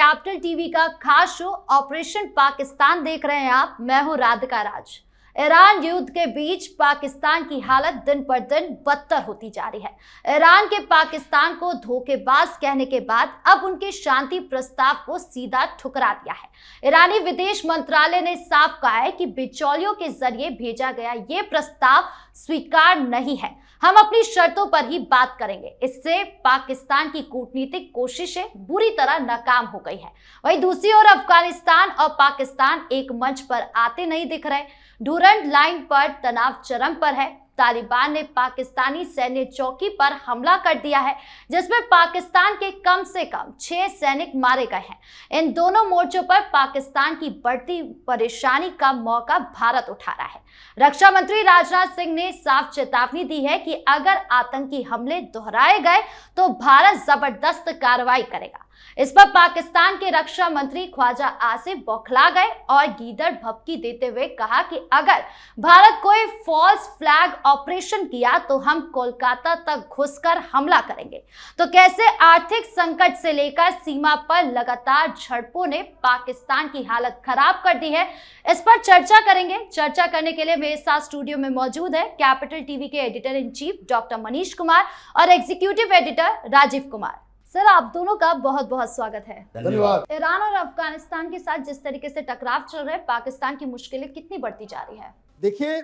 Capital TV का खास show operation Pakistan देख रहे हैं आप। मैं हूं राधिका राज। ईरान युद्ध के बीच पाकिस्तान की हालत दिन पर दिन बदतर होती जा रही है। ईरान के पाकिस्तान को धोखेबाज कहने के बाद अब उनके शांति प्रस्ताव को सीधा ठुकरा दिया है। ईरानी विदेश मंत्रालय ने साफ कहा है कि बिचौलियों के जरिए भेजा गया ये प्रस्ताव स्वीकार नहीं है। हम अपनी शर्तों पर ही बात करेंगे। इससे पाकिस्तान की कूटनीतिक कोशिशें बुरी तरह नाकाम हो गई है। वहीं दूसरी ओर अफगानिस्तान और पाकिस्तान एक मंच पर आते नहीं दिख रहे। डूरंड लाइन पर तनाव चरम पर है। तालिबान ने पाकिस्तानी सैन्य चौकी पर हमला कर दिया है, जिसमें पाकिस्तान के कम से कम 6 सैनिक मारे गए हैं। इन दोनों मोर्चों पर पाकिस्तान की बढ़ती परेशानी का मौका भारत उठा रहा है। रक्षा मंत्री राजनाथ सिंह ने साफ चेतावनी दी है कि अगर आतंकी हमले दोहराए गए तो भारत जबरदस्त कार्रवाई करेगा। इस पर पाकिस्तान के रक्षा मंत्री ख्वाजा आसिफ बौखला गए और गीदड़ भभकी देते हुए कहा कि अगर भारत कोई फॉल्स फ्लैग ऑपरेशन किया तो हम कोलकाता तक घुसकर हमला करेंगे। तो कैसे आर्थिक संकट से लेकर सीमा पर लगातार झड़पों ने पाकिस्तान की हालत खराब कर दी है, इस पर चर्चा करेंगे। चर्चा करने के लिए मेरे साथ स्टूडियो में मौजूद है कैपिटल टीवी के editor in chief doctor Manish Kumar और executive editor Rajeev Kumar. Sir, आप दोनों का बहुत बहुत स्वागत है। धन्यवाद। ईरान और अफगानिस्तान के साथ जिस तरीके से टकराव चल रहा है, पाकिस्तान की मुश्किलें कितनी बढ़ती जा रही है? देखिए,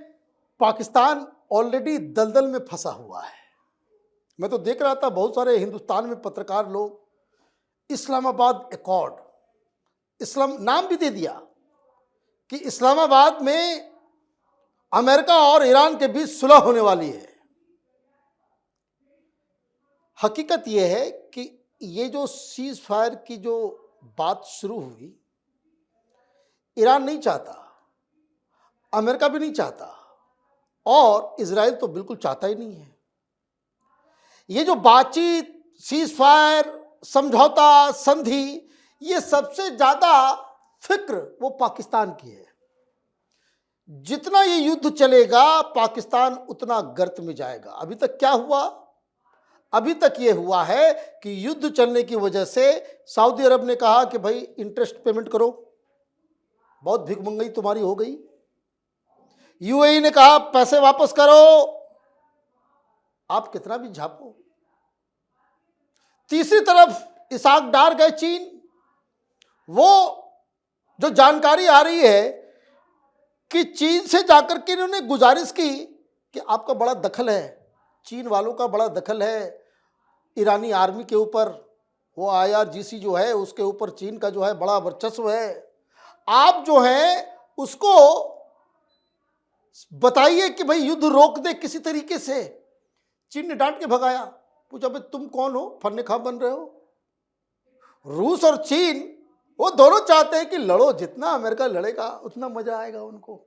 पाकिस्तान ऑलरेडी दलदल में फंसा हुआ है। मैं तो देख रहा था बहुत सारे हिंदुस्तान में पत्रकार लोग इस्लामाबाद एकॉर्ड, इस्लाम नाम भी दे दिया कि इस्लामाबाद में अमेरिका और ईरान के बीच सुलह होने वाली है। हकीकत यह है कि ये जो सीज फायर की जो बात शुरू हुई, ईरान नहीं चाहता, अमेरिका भी नहीं चाहता और इजराइल तो बिल्कुल चाहता ही नहीं है। ये जो बातचीत, सीज फायर, समझौता, संधि, ये सबसे ज्यादा फिक्र वो पाकिस्तान की है। जितना ये युद्ध चलेगा पाकिस्तान उतना गर्त में जाएगा। अभी तक क्या हुआ? अभी तक ये हुआ है कि युद्ध चलने की वजह से सऊदी अरब ने कहा कि भाई इंटरेस्ट पेमेंट करो, बहुत भिखमंगई तुम्हारी हो गई। यूएई ने कहा पैसे वापस करो, आप कितना भी झापो। तीसरी तरफ इसाक डार गए चीन। वो जो जानकारी आ रही है कि चीन से जाकर के इन्होंने गुजारिश की कि आपका बड़ा दखल है, चीन वालों का बड़ा दखल है ईरानी आर्मी के ऊपर, वो IRGC जो है उसके ऊपर चीन का जो है बड़ा वर्चस्व है। आप जो है उसको बताइए कि भाई युद्ध रोक दे किसी तरीके से। चीन ने डांट के भगाया, पूछा भाई तुम कौन हो, फन्ने खा बन रहे हो? रूस और चीन वो दोनों चाहते हैं कि लड़ो, जितना अमेरिका लड़ेगा उतना मजा आएगा उनको।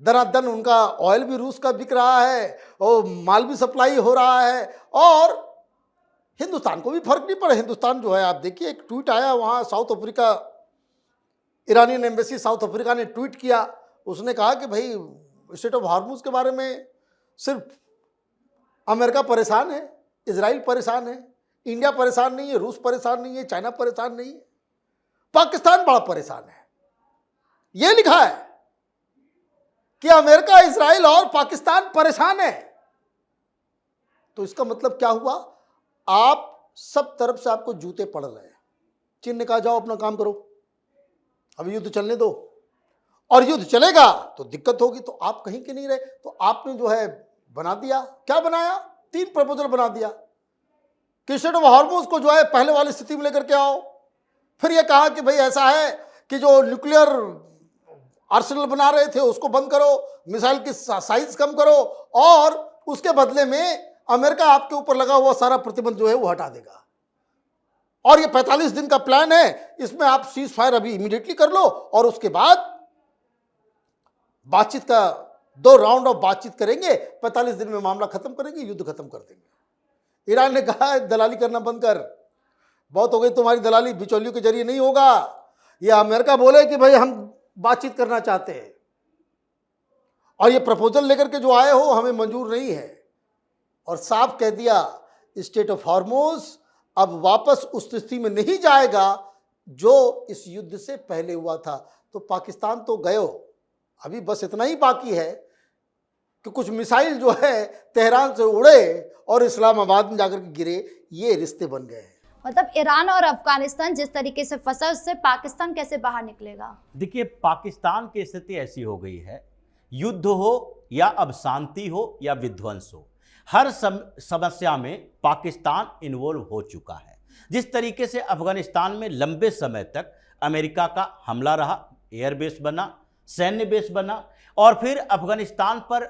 दनादन उनका ऑयल भी रूस का बिक रहा है और माल भी सप्लाई हो रहा है और हिंदुस्तान को भी फर्क नहीं पड़ा। हिंदुस्तान जो है, आप देखिए एक ट्वीट आया वहाँ south Africa, Iranian embassy south Africa ने ट्वीट किया। उसने कहा कि भाई स्ट्रेट ऑफ हार्मुज के बारे में सिर्फ अमेरिका परेशान है, इजराइल परेशान है, इंडिया परेशान नहीं है, रूस परेशान नहीं है, चाइना परेशान नहीं है, पाकिस्तान बड़ा परेशान है। ये लिखा है कि अमेरिका, इजराइल और पाकिस्तान परेशान है। तो इसका मतलब क्या हुआ? आप सब तरफ से आपको जूते पड़ रहे हैं। चीन ने कहा जाओ अपना काम करो, अभी युद्ध चलने दो, और युद्ध चलेगा तो दिक्कत होगी। तो आप कहीं के नहीं रहे। तो आपने जो है बना दिया, क्या बनाया? 3 प्रपोजल बना दिया कि स्ट्रेट ऑफ हॉर्मुज को जो है पहले वाली स्थिति में लेकर के आओ। फिर यह कहा कि भाई ऐसा है कि जो न्यूक्लियर आर्सेनल बना रहे थे उसको बंद करो, मिसाइल की साइज कम करो और उसके बदले में अमेरिका आपके ऊपर लगा हुआ सारा प्रतिबंध जो है वो हटा देगा। और ये 45 दिन का प्लान है, इसमें आप सीज फायर अभी इमीडिएटली कर लो और उसके बाद बातचीत का 2 राउंड ऑफ बातचीत करेंगे, 45 दिन में मामला खत्म करेंगे, युद्ध खत्म कर देंगे। ईरान ने कहा दलाली करना बंद कर, बहुत हो गई तुम्हारी दलाली, बिचौलियों के जरिए नहीं होगा। ये अमेरिका बोले कि भाई हम बातचीत करना चाहते हैं और ये प्रपोजल लेकर के जो आए हो हमें मंजूर नहीं है। और साफ कह दिया स्ट्रेट ऑफ हॉर्मुज अब वापस उस स्थिति में नहीं जाएगा जो इस युद्ध से पहले हुआ था। तो पाकिस्तान तो गयो, अभी बस इतना ही बाकी है कि कुछ मिसाइल जो है तेहरान से उड़े और इस्लामाबाद में जाकर के गिरे। ये रिश्ते बन गए हैं। मतलब ईरान और अफगानिस्तान जिस तरीके से फंसा, उससे पाकिस्तान कैसे बाहर निकलेगा? देखिए, पाकिस्तान की स्थिति ऐसी हो गई है, युद्ध हो या अब शांति हो या विध्वंस हो, हर समस्या में पाकिस्तान इन्वॉल्व हो चुका है। जिस तरीके से अफगानिस्तान में लंबे समय तक अमेरिका का हमला रहा, एयरबेस बना, सैन्य बेस बना, और फिर अफगानिस्तान पर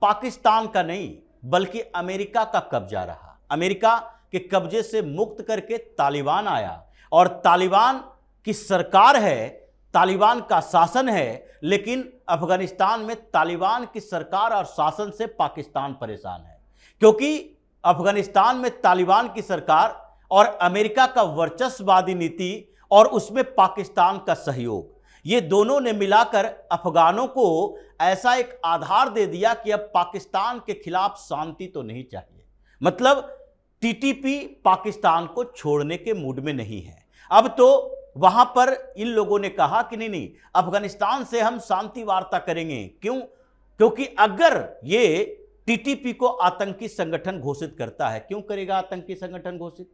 पाकिस्तान का नहीं बल्कि अमेरिका का कब्जा रहा। अमेरिका के कब्जे से मुक्त करके तालिबान आया, और तालिबान की सरकार है, तालिबान का शासन है, लेकिन अफगानिस्तान में तालिबान की सरकार और शासन से पाकिस्तान परेशान है, क्योंकि अफगानिस्तान में तालिबान की सरकार और अमेरिका का वर्चस्ववादी नीति और उसमें पाकिस्तान का सहयोग, ये दोनों ने मिलाकर अफगानों को ऐसा एक आधार दे दिया कि अब पाकिस्तान के खिलाफ शांति तो नहीं चाहिए। मतलब टीटीपी पाकिस्तान को छोड़ने के मूड में नहीं है। अब तो वहां पर इन लोगों ने कहा कि नहीं, अफगानिस्तान से हम शांति वार्ता करेंगे। क्यों? क्योंकि अगर ये टीटीपी को आतंकी संगठन घोषित करता है, क्यों करेगा आतंकी संगठन घोषित?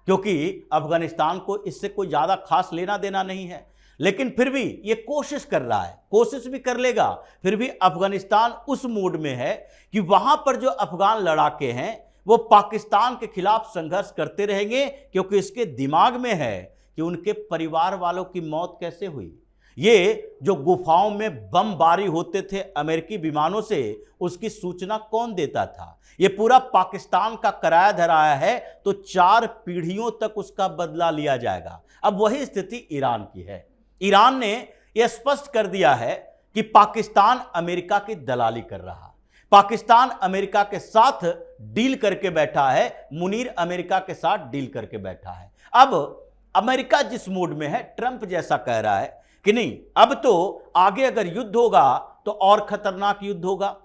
क्योंकि अफगानिस्तान को इससे कोई ज्यादा खास लेना देना नहीं है, लेकिन फिर भी ये कोशिश कर रहा है, कोशिश भी कर लेगा। फिर भी अफगानिस्तान उस मूड में है कि वहां पर जो अफगान लड़ाके हैं वो पाकिस्तान के खिलाफ संघर्ष करते रहेंगे, क्योंकि इसके दिमाग में है कि उनके परिवार वालों की मौत कैसे हुई। ये जो गुफाओं में बमबारी होते थे अमेरिकी विमानों से, उसकी सूचना कौन देता था? ये पूरा पाकिस्तान का किराया धराया है, तो 4 पीढ़ियों तक उसका बदला लिया जाएगा। अब वही स्थिति ईरान की है। ईरान ने यह स्पष्ट कर दिया है कि पाकिस्तान अमेरिका की दलाली कर रहा, पाकिस्तान अमेरिका के साथ डील करके बैठा है, मुनीर अमेरिका के साथ डील करके बैठा है। अब अमेरिका जिस मूड में है, ट्रंप जैसा कह रहा है कि नहीं, अब तो आगे अगर युद्ध होगा तो और खतरनाक युद्ध होगा,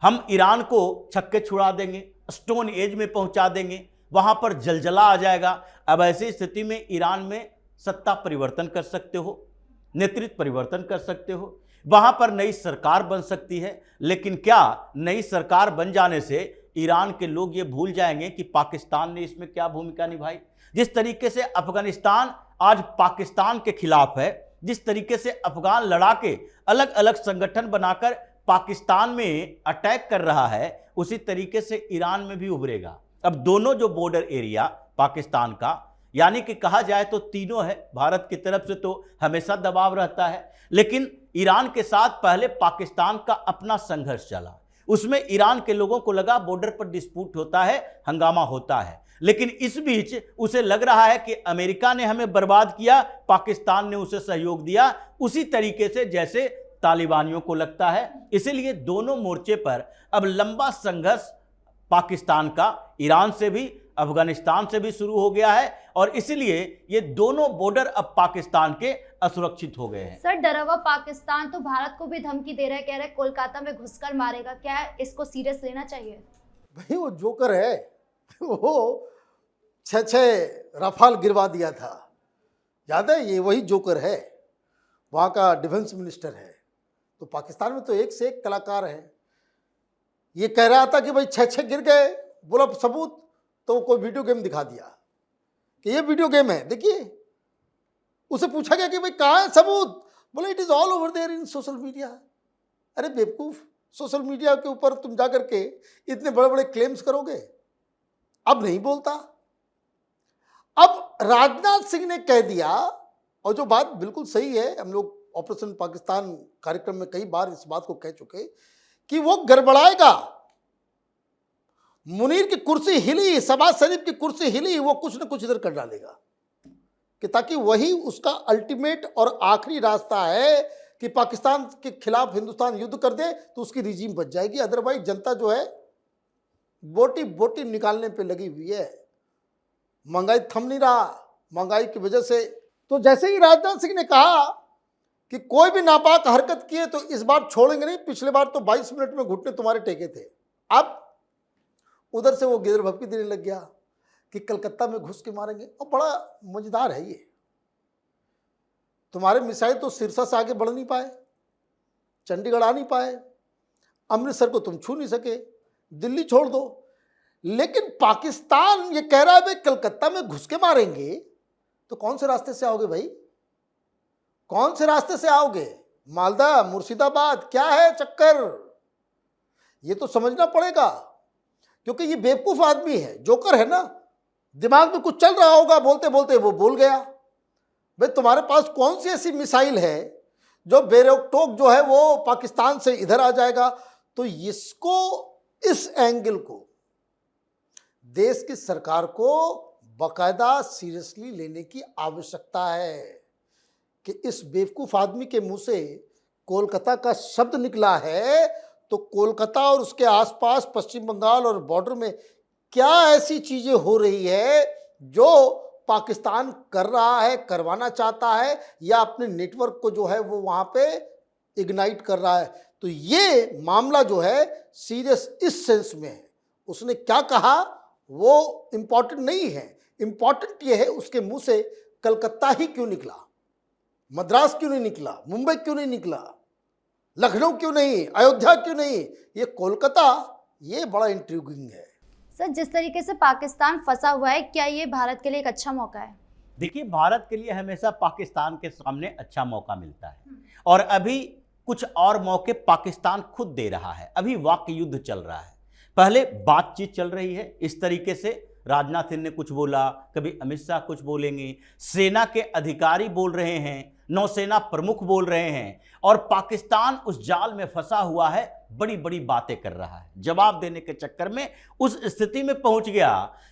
हम ईरान को छक्के छुड़ा देंगे, स्टोन एज में पहुंचा देंगे, वहां पर जलजला आ जाएगा। अब ऐसी स्थिति में ईरान में सत्ता परिवर्तन कर सकते हो, नेतृत्व परिवर्तन कर सकते हो, वहां पर नई सरकार बन सकती है। लेकिन क्या नई सरकार बन जाने से ईरान के लोग ये भूल जाएंगे कि पाकिस्तान ने इसमें क्या भूमिका निभाई? जिस तरीके से अफगानिस्तान आज पाकिस्तान के खिलाफ है, जिस तरीके से अफगान लड़ाके अलग अलग संगठन बनाकर पाकिस्तान में अटैक कर रहा है, उसी तरीके से ईरान में भी उभरेगा। अब दोनों जो बॉर्डर एरिया पाकिस्तान का, यानी कि कहा जाए तो तीनों है, भारत की तरफ से तो हमेशा दबाव रहता है, लेकिन ईरान के साथ पहले पाकिस्तान का अपना संघर्ष चला, उसमें ईरान के लोगों को लगा बॉर्डर पर डिस्प्यूट होता है, हंगामा होता है, लेकिन इस बीच उसे लग रहा है कि अमेरिका ने हमें बर्बाद किया, पाकिस्तान ने उसे सहयोग दिया, उसी तरीके से जैसे तालिबानियों को लगता है। इसीलिए दोनों मोर्चे पर अब लंबा संघर्ष पाकिस्तान का ईरान से भी, अफगानिस्तान से भी शुरू हो गया है, और इसलिए ये दोनों बॉर्डर अब पाकिस्तान के असुरक्षित हो गए हैं। सर, डरा हुआ पाकिस्तान तो भारत को भी धमकी दे रहा है, कह रहा है कोलकाता में घुसकर मारेगा। क्या इसको सीरियस लेना चाहिए? भाई वो जोकर है, वो 6 रफाल गिरवा दिया था, याद है? ये वही जोकर है, वहाँ का डिफेंस मिनिस्टर है। तो पाकिस्तान में तो एक से एक कलाकार है। ये कह रहा था कि भाई 6 गिर गए, बोला सबूत, तो कोई वीडियो गेम दिखा दिया कि ये वीडियो गेम है, देखिए। उसे पूछा गया कि भाई कहाँ है सबूत? बोले it is all over there in social media. अरे बेवकूफ, सोशल मीडिया के ऊपर तुम जाकर के इतने बड़े बड़े क्लेम्स करोगे? अब नहीं बोलता। अब राजनाथ सिंह ने कह दिया, और जो बात बिल्कुल सही है, हम लोग ऑपरेशन पाकिस्तान कार्यक्रम में कई बार इस बात को कह चुके कि वो गड़बड़ाएगा। मुनीर की कुर्सी हिली, शहबाज शरीफ की कुर्सी हिली, वो कुछ न कुछ इधर कर डालेगा, कि ताकि वही उसका अल्टीमेट और आखिरी रास्ता है कि पाकिस्तान के खिलाफ हिंदुस्तान युद्ध कर दे तो उसकी रिजीम बच जाएगी। अदरवाइज जनता जो है बोटी बोटी निकालने पे लगी हुई है, महंगाई थम नहीं रहा, महंगाई की वजह से। तो जैसे ही राजनाथ सिंह ने कहा कि कोई भी नापाक हरकत किए तो इस बार छोड़ेंगे नहीं, पिछले बार तो 22 मिनट में घुटने तुम्हारे टेके थे, अब उधर से वो गिदर भपकी देने लग गया कि कलकत्ता में घुस के मारेंगे। और बड़ा मजेदार है ये, तुम्हारे मिसाइल तो सिरसा से आगे बढ़ नहीं पाए, चंडीगढ़ आ नहीं पाए, अमृतसर को तुम छू नहीं सके, दिल्ली छोड़ दो। लेकिन पाकिस्तान ये कह रहा है भाई कलकत्ता में घुस के मारेंगे, तो कौन से रास्ते से आओगे भाई? कौन से रास्ते से आओगे? मालदा, मुर्शिदाबाद, क्या है चक्कर? ये तो समझना पड़ेगा, क्योंकि ये बेवकूफ आदमी है, जोकर है ना, दिमाग में कुछ चल रहा होगा, बोलते बोलते वो बोल गया। भाई तुम्हारे पास कौन सी ऐसी मिसाइल है जो बेरोक-टोक जो है वो पाकिस्तान से इधर आ जाएगा? तो इसको, इस एंगल को देश की सरकार को बाकायदा सीरियसली लेने की आवश्यकता है कि इस बेवकूफ आदमी के मुंह से कोलकाता का शब्द निकला है, तो कोलकाता और उसके आसपास पश्चिम बंगाल और बॉर्डर में क्या ऐसी चीजें हो रही है जो पाकिस्तान कर रहा है, करवाना चाहता है, या अपने नेटवर्क को जो है वो वहां पे इग्नाइट कर रहा है। तो ये मामला जो है सीरियस इस सेंस में है। उसने क्या कहा वो इंपॉर्टेंट नहीं है, इंपॉर्टेंट ये है उसके मुंह से कलकत्ता ही क्यों निकला, मद्रास क्यों नहीं निकला, मुंबई क्यों नहीं निकला, लखनऊ क्यों नहीं, अयोध्या क्यों नहीं, ये कोलकाता, ये बड़ा इंट्रिगिंग है। सर, जिस तरीके से पाकिस्तान फंसा हुआ है, क्या ये भारत के लिए एक अच्छा मौका है? देखिए, भारत के लिए हमेशा पाकिस्तान के सामने अच्छा मौका मिलता है, और अभी कुछ और मौके पाकिस्तान खुद दे रहा है। अभी वाक्य युद्ध चल रहा है, पहले बातचीत चल रही है इस तरीके से, राजनाथ सिंह ने कुछ बोला, कभी अमित शाह कुछ बोलेंगे, सेना के अधिकारी बोल रहे हैं, नौसेना प्रमुख बोल रहे हैं, और पाकिस्तान उस जाल में फंसा हुआ है, बड़ी बड़ी बातें कर रहा है। जवाब देने के चक्कर में उस स्थिति में पहुंच गया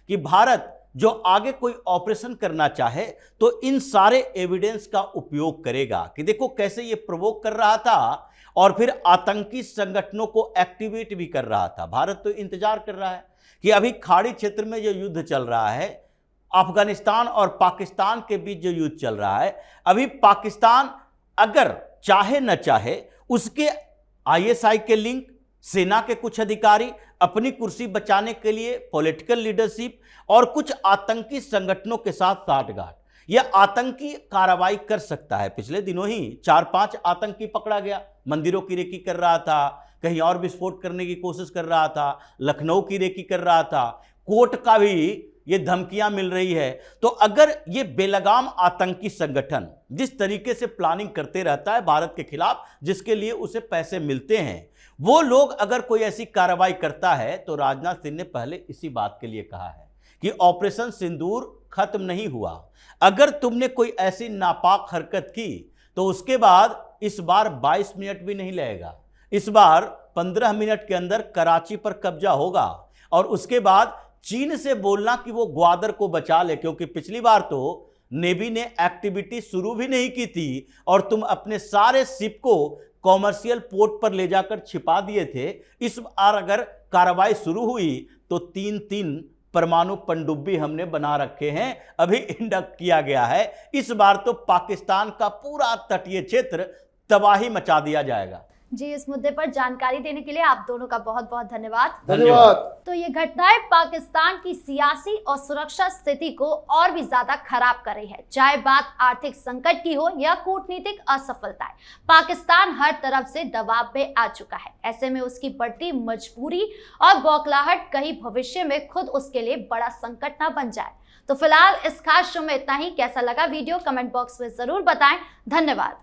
कि भारत जो आगे कोई ऑपरेशन करना चाहे तो इन सारे एविडेंस का उपयोग करेगा कि देखो कैसे ये प्रोवोक कर रहा था, और फिर आतंकी संगठनों को एक्टिवेट भी कर रहा था। भारत तो इंतजार कर रहा है कि अभी खाड़ी क्षेत्र में जो युद्ध चल रहा है, अफगानिस्तान और पाकिस्तान के बीच जो युद्ध चल रहा है, अभी पाकिस्तान अगर चाहे न चाहे उसके आईएसआई के लिंक, सेना के कुछ अधिकारी, अपनी कुर्सी बचाने के लिए पॉलिटिकल लीडरशिप और कुछ आतंकी संगठनों के साथ साठगांठ, यह आतंकी कार्रवाई कर सकता है। पिछले दिनों ही 4-5 आतंकी पकड़ा गया, मंदिरों की रेकी कर रहा था, कहीं और विस्फोट करने की कोशिश कर रहा था, लखनऊ की रेकी कर रहा था, कोर्ट का भी ये धमकियां मिल रही है। तो अगर ये बेलगाम आतंकी संगठन जिस तरीके से प्लानिंग करते रहता है भारत के खिलाफ, जिसके लिए उसे पैसे मिलते हैं, वो लोग अगर कोई ऐसी कार्रवाई करता है, तो राजनाथ सिंह ने पहले इसी बात के लिए कहा है कि ऑपरेशन सिंदूर खत्म नहीं हुआ। अगर तुमने कोई ऐसी नापाक हरकत की तो उसके बाद इस बार 22 मिनट भी नहीं लगेगा, इस बार 15 मिनट के अंदर कराची पर कब्जा होगा, और उसके बाद चीन से बोलना कि वो ग्वादर को बचा ले, क्योंकि पिछली बार तो नेवी ने एक्टिविटी शुरू भी नहीं की थी और तुम अपने सारे शिप को कॉमर्शियल पोर्ट पर ले जाकर छिपा दिए थे। इस बार अगर कार्रवाई शुरू हुई तो 3-3 परमाणु पनडुब्बी हमने बना रखे हैं, अभी इंडक्ट किया गया है। इस बार तो पाकिस्तान का पूरा तटीय क्षेत्र तबाही मचा दिया जाएगा। जी, इस मुद्दे पर जानकारी देने के लिए आप दोनों का बहुत बहुत धन्यवाद। धन्यवाद। तो ये घटनाएं पाकिस्तान की सियासी और सुरक्षा स्थिति को और भी ज्यादा खराब कर रही है। चाहे बात आर्थिक संकट की हो या कूटनीतिक असफलताएं, पाकिस्तान हर तरफ से दबाव में आ चुका है। ऐसे में उसकी बढ़ती मजबूरी और बौखलाहट कहीं भविष्य में खुद उसके लिए बड़ा संकट ना बन जाए। तो फिलहाल इस खास शो में इतना ही। कैसा लगा वीडियो कमेंट बॉक्स में जरूर बताएं। धन्यवाद।